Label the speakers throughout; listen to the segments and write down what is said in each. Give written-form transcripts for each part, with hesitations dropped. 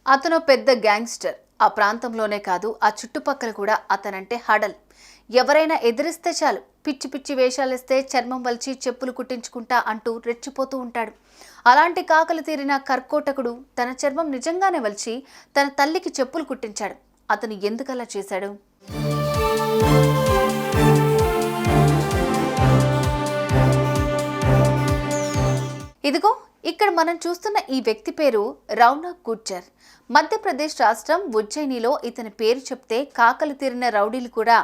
Speaker 1: అతను పెద్ద గ్యాంగ్స్టర్. ఆ ప్రాంతంలోనే కాదు, ఆ చుట్టుపక్కల కూడా అతనంటే హడల్. ఎవరైనా ఎదిరిస్తే చాలు, పిచ్చి పిచ్చి వేషాలిస్తే చర్మం వలిచి చెప్పులు కుట్టించుకుంటా అంటూ రెచ్చిపోతూ ఉంటాడు. అలాంటి కాకలు తీరిన కర్కోటకుడు తన చర్మం నిజంగానే వలిచి తన తల్లికి చెప్పులు కుట్టించాడు. అతను ఎందుకలా చేశాడు? ఇదిగో ఇక్కడ మనం చూస్తున్న ఈ వ్యక్తి పేరు రౌనక్ గుర్జర్. మధ్యప్రదేశ్ రాష్ట్రం ఉజ్జయినిలో ఇతని పేరు చెప్తే కాకలు తీరిన రౌడీలు కూడా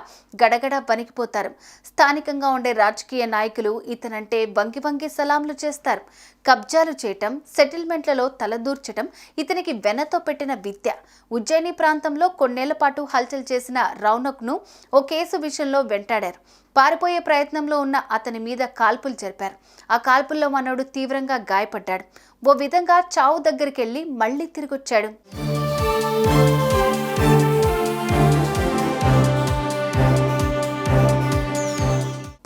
Speaker 1: గడగడ వణికిపోతారు. స్థానికంగా ఉండే రాజకీయ నాయకులు ఇతనంటే వంగి వంగి సలాంలు చేస్తారు. కబ్జాలు చేయటం, సెటిల్మెంట్లలో తలదూర్చటం ఇతనికి వెనతో పెట్టిన విద్య. ఉజ్జయిని ప్రాంతంలో కొన్నేళ్ల పాటు హల్చల్ చేసిన రౌనక్ను ఓ కేసు విషయంలో వెంటాడారు. పారిపోయే ప్రయత్నంలో ఉన్న అతని మీద కాల్పులు జరిపారు. ఆ కాల్పుల్లో మనోడు తీవ్రంగా గాయపడ్డాడు. ఓ విధంగా చావు దగ్గరికెళ్లి మళ్లీ తిరిగొచ్చాడు.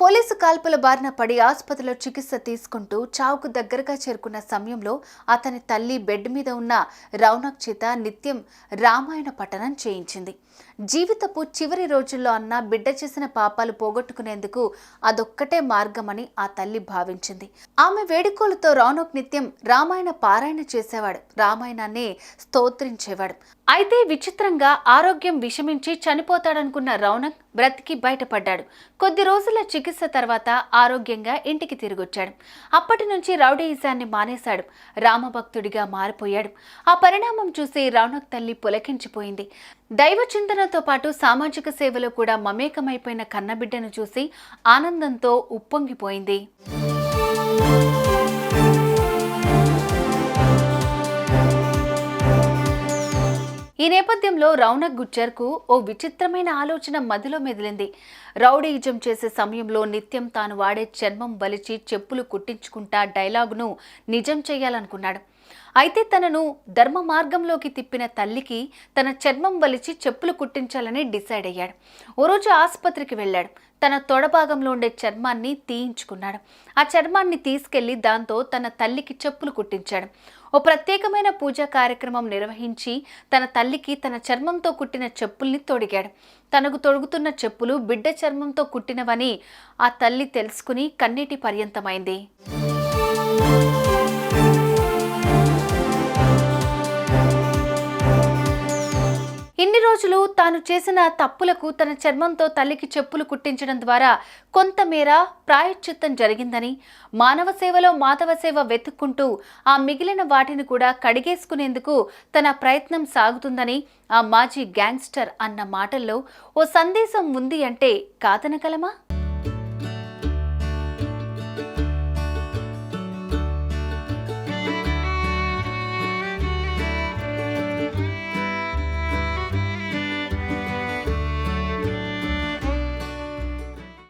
Speaker 1: పోలీసు కాల్పుల బారిన పడి ఆసుపత్రిలో చికిత్స తీసుకుంటూ చావుకు దగ్గరగా చేరుకున్న సమయంలో అతని తల్లి బెడ్ మీద ఉన్న రౌనక్ చేత నిత్యం రామాయణ పఠనం చేయించింది. జీవితపు చివరి రోజుల్లో అన్న బిడ్డ చేసిన పాపాలు పోగొట్టుకునేందుకు అదొక్కటే మార్గమని ఆ తల్లి భావించింది. ఆమె వేడుకోలతో రౌనక్ నిత్యం రామాయణ పారాయణ చేసేవాడు. రామాయణాన్ని స్తోత్రించేవాడు. అయితే విచిత్రంగా ఆరోగ్యం విషమించి చనిపోతాడనుకున్న రౌనక్ బ్రతికి బయటపడ్డాడు. కొద్ది రోజుల చికిత్స తర్వాత ఆరోగ్యంగా ఇంటికి తిరిగొచ్చాడు. అప్పటి నుంచి రౌడీయిజాన్ని మానేశాడు. రామభక్తుడిగా మారిపోయాడు. ఆ పరిణామం చూసి రౌనక్ తల్లి పులకించిపోయింది. దైవ చింతనతో పాటు సామాజిక సేవలో కూడా మమేకమైపోయిన కన్నబిడ్డను చూసి ఆనందంతో ఉప్పొంగిపోయింది. ఈ నేపథ్యంలో రౌనక్ గుర్జర్కు ఓ విచిత్రమైన ఆలోచన మదిలో మెదిలింది. రౌడీయిజం చేసే సమయంలో నిత్యం తాను వాడే చర్మం వలిచి చెప్పులు కుట్టించుకుంటా డైలాగును నిజం చేయాలనుకున్నాడు. అయితే తనను ధర్మ మార్గంలోకి తిప్పిన తల్లికి తన చర్మం వలిచి చెప్పులు కుట్టించాలని డిసైడ్ అయ్యాడు. ఓ రోజు ఆసుపత్రికి వెళ్ళాడు. తన తొడభాగంలో ఉండే చర్మాన్ని తీయించుకున్నాడు. ఆ చర్మాన్ని తీసుకెళ్లి దాంతో తన తల్లికి చెప్పులు కుట్టించాడు. ఓ ప్రత్యేకమైన పూజా కార్యక్రమం నిర్వహించి తన తల్లికి తన చర్మంతో కుట్టిన చెప్పుల్ని తొడిగాడు. తనకు తొడుగుతున్న చెప్పులు బిడ్డ చర్మంతో కుట్టినవని ఆ తల్లి తెలుసుకుని కన్నీటి పర్యంతమైంది. ఇన్ని రోజులు తాను చేసిన తప్పులకు తన చర్మంతో తల్లికి చెప్పులు కుట్టించడం ద్వారా కొంతమేర ప్రాయశ్చిత్తం జరిగిందని, మానవ సేవలో మాధవ సేవ వెతుక్కుంటూ ఆ మిగిలిన వాటిని కూడా కడిగేసుకునేందుకు తన ప్రయత్నం సాగుతుందని ఆ మాజీ గ్యాంగ్స్టర్ అన్న మాటల్లో ఓ సందేశం ఉంది అంటే కాదనగలమా?